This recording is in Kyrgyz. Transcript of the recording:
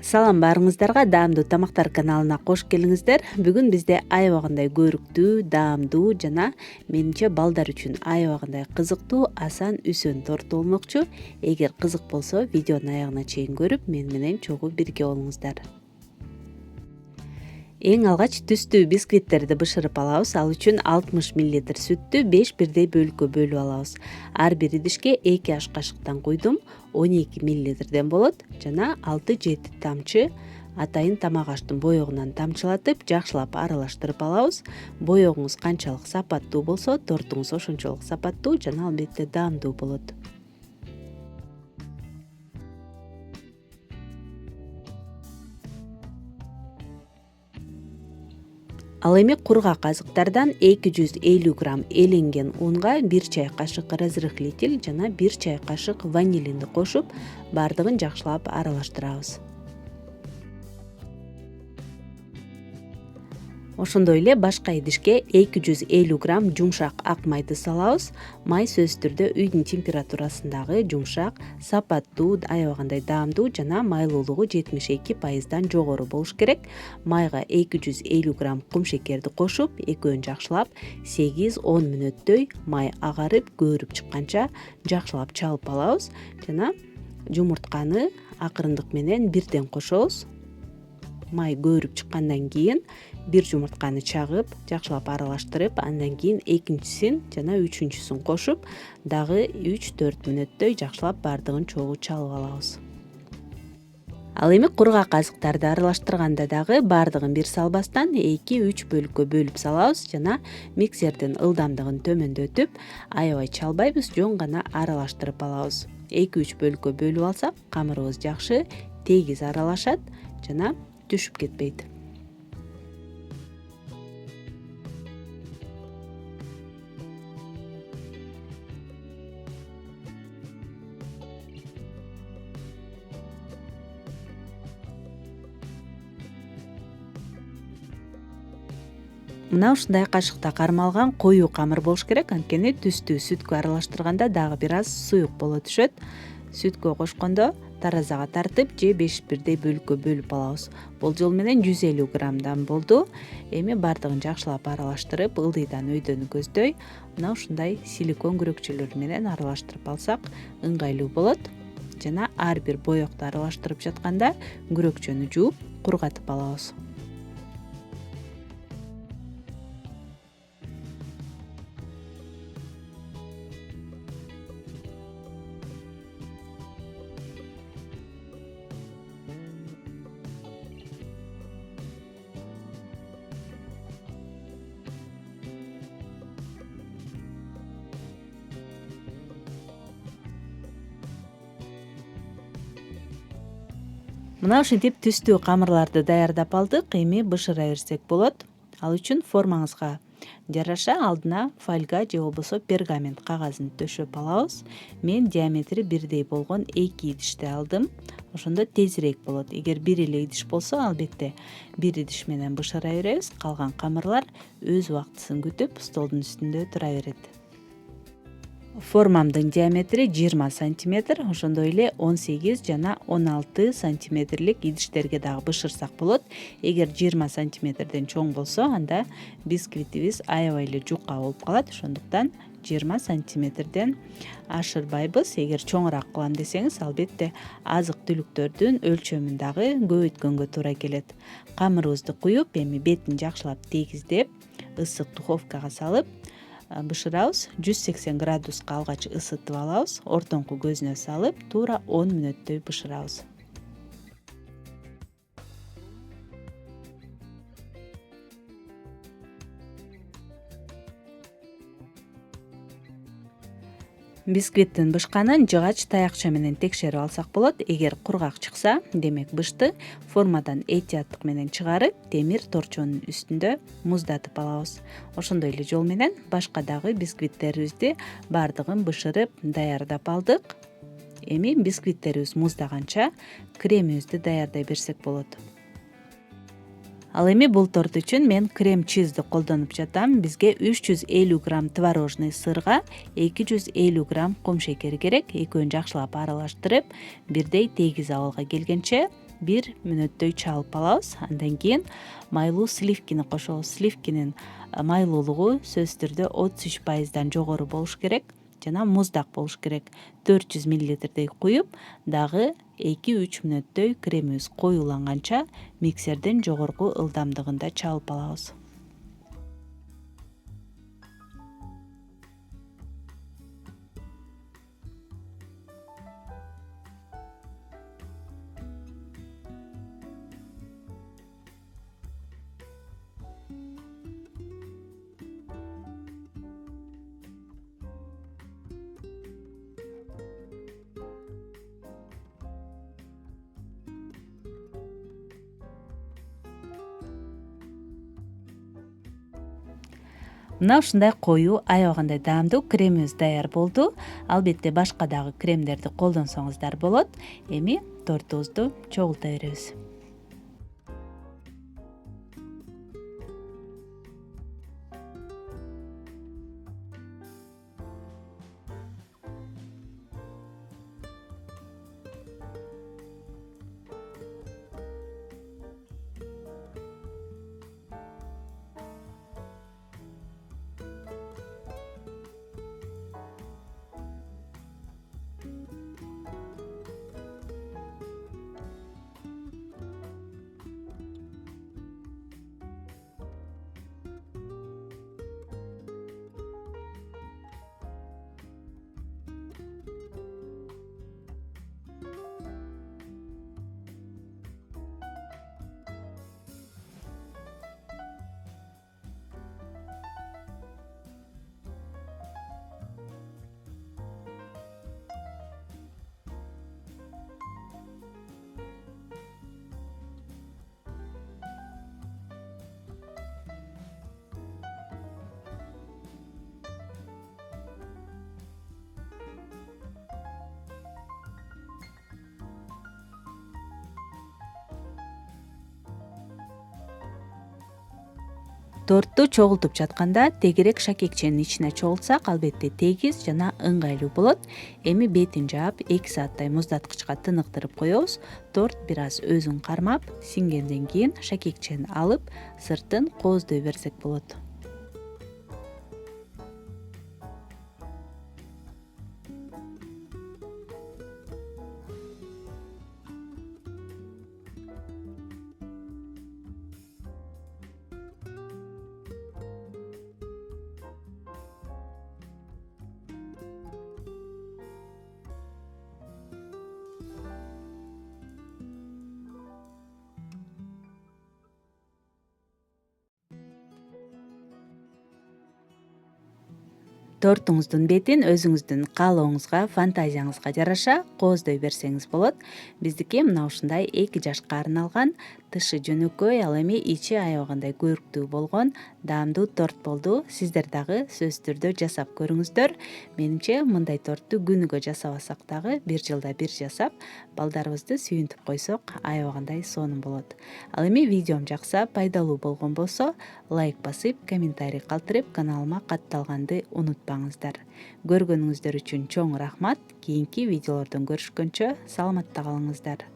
Салам барыңыздарга, даамдуу тамактар каналына кош келиңиздер. Бүгүн бизде аябагандай көрүктүү, даамдуу жана менимче балдар үчүн аябагандай кызыктуу асан үсөн торту болмокчу. Эгер кызык болсо, видеонун аягына чейин көрүп, мен менен чогуу бирге болуңуздар. Эң алгач түстүү бисквиттерди бышырып алабыз. Ал үчүн 60 мл сүттү 5 бирдей бөлүккө бөлүп алабыз. Ар бир идишке 2 аш кашыктан куйдум, 12 мл болот жана 6-7 тамчы атайын тамак аштын боегунан тамчылатып, жакшылап аралаштырып алабыз. Боегуңуз канчалык сапаттуу болсо, тортуңуз ошончолук сапаттуу жана албетте даамдуу болот. Ал эми кургак азыктардан 250 грамм эленген унга 1 чай кашык разрыхлитель жана 1 чай кашык ванилинди кошуп, бардыгын жакшылап аралаштырабыз. Ошондой эле башка идишке 250 грамм жумшак ак майды салабыз. Май сөзсүз түрдө үйдүн температурасындагы жумшак, сапаттуу, аябагандай даамдуу жана майлуулугу 72%дан жогору болуш керек. Майга 250 грамм кум шекерди кошуп, экөөнү жакшылап 8-10 мүнөттөй май агарып, көөрүп чыкканча жакшылап чалып алабыз жана жумуртканы акырындык менен бирден кошобуз. Май көөрүп чыккандан кийин бир жумуртканы чагып, жакшылап аралаштырып, андан кийин экинчисин жана үчүнчүсүн кошуп, дагы 3-4 мүнөттөй жакшылап бардыгын чогуу чалып алабыз. Ал эми кургак азыктарды аралаштырганда дагы бардыгын бир салбастан 2-3 бөлүккө бөлүп салабыз жана миксердин ылдамдыгын төмөндөтүп, аябай чалбайбыз, жөн гана аралаштырып алабыз. 2-3 бөлүккө бөлүп алсак, камырыбыз жакшы, тегиз аралашат жана түшүп кетпейт. Мына ушундай кашыкта кармалган коюу камыр болуш керек, анткени түстү сүткө аралаштырганда дагы бир аз суюк боло түшөт. Сүткө кошкондо таразага тартып же 5 бирдей бөлүккө бөлүп алабыз. Болжол менен 150 граммдан болду. Эми бардыгын жакшылап аралаштырып, ылдыйдан өйдөнү көздөй мына ушундай силикон күрөкчөлөр менен аралаштырып алсак ыңгайлуу болот. Жана ар бир боекту аралаштырып жатканда күрөкчөнү жууп, кургатып алабыз. Мына ушинтип түстүү камырларды даярдап алдык. Эми бышыра берсек болот. Ал үчүн формаңызга жараша алдына фольга же болбосо пергамент кагазын төшөп алабыз. Мен диаметри бирдей болгон 2 идишти алдым. Ошондо тезирээк болот. Эгер бир эле идиш болсо, албетте бир идиш менен бышыра беребиз. Калган камырлар өз убактысын күтүп столдун үстүндө тура берет. Формамдын диаметри 20 сантиметр, ошондой эле 18 жана 16 сантиметрлик идиштерге дагы бышырсак болот. Эгер 20 сантиметрден чоң болсо, анда бисквитибиз аябай эле жука болуп калат. Ошондуктан 20 сантиметрден ашырбайбыз. Эгер чоңураак кылам десеңиз, албетте азык түлүктөрдүн өлчөмүн дагы көбөйткөнгө туура келет. Камырыбызды куюп, эми бетин жакшылап тегиздеп, ысык духовкага салып бышырабыз. 180 градуска алгач ысытып алабыз. Ортоңку көзүнө салып, туура 10 мүнөттөй бышырабыз. Бисквиттин бышканын жыгач таякча менен текшерип алсак болот. Эгер кургак чыкса, демек бышты. Формадан этияттык менен чыгарып, темир торчонун үстүндө муздатып алабыз. Ошондой эле жол менен башка дагы бисквиттерибизди бардыгын бышырып даярдап алдык. Эми бисквиттерибиз муздаганча кремибизди даярдай берсек болот. Ал эми бул торт үчүн мен крем-чизди колдонуп жатам. Бизге 350 грамм творожный сырга 250 грамм кум шекер керек. Экөөнү жакшылап аралаштырып, бирдей тегиз абалга келгенче 1 мүнөттөй чалып алабыз. Андан кийин майлуу сливкини кошобуз. Сливкинин майлуулугу сөзсүз түрдө 33%дан жогору болуш керек жана муздак болуш керек. 400 мл куюп, дагы 2-3 мүнөттөй кремибиз коюланганча миксердин жогорку ылдамдыгында чалып алабыз. Мына ушундай коюу, аябагандай даамдуу кремибиз даяр болду. Албетте башка дагы кремдерди колдонсоңуздар болот. Эми тортубузду чогулта беребиз. Тортду чогултуп жатканда тегерек шакекченин ичине чогултсак, албетте тегиз жана ыңгайлуу болот. Эми бетин жаап 2 сааттай муздаткычка тыныктырып коебуз. Торт бир аз өзүн кармап, сиңгенден кийин шакекчени алып, сыртын кооздой берсек болот. Тортуңуздун бетин өзүңүздүн каалооңузга, фантазияңызга жараша кооздой берсеңиз болот. Биздики мына ушундай 2 жашка арналган, тышы жөнөкөй, ал эми ичи аябагандай көрктүү болгон даамдуу торт болду. Сиздер дагы сөзсүз түрдө жасап көрүңүздөр. Менимче мындай торту күнүгө жасабасак дагы бир жылда бир жасап, балдарыбызды сүйүнтүп койсок аябагандай сонун болот. Ал эми видеом жакса, пайдалуу болгон болсо, лайк басып, комментарий калтырып, каналыма катталганды унутпаңыздар. Көргөнүңүздөр үчүн чоң рахмат. Кийинки видеолордон көрүшкөнчө саламатта калыңыздар.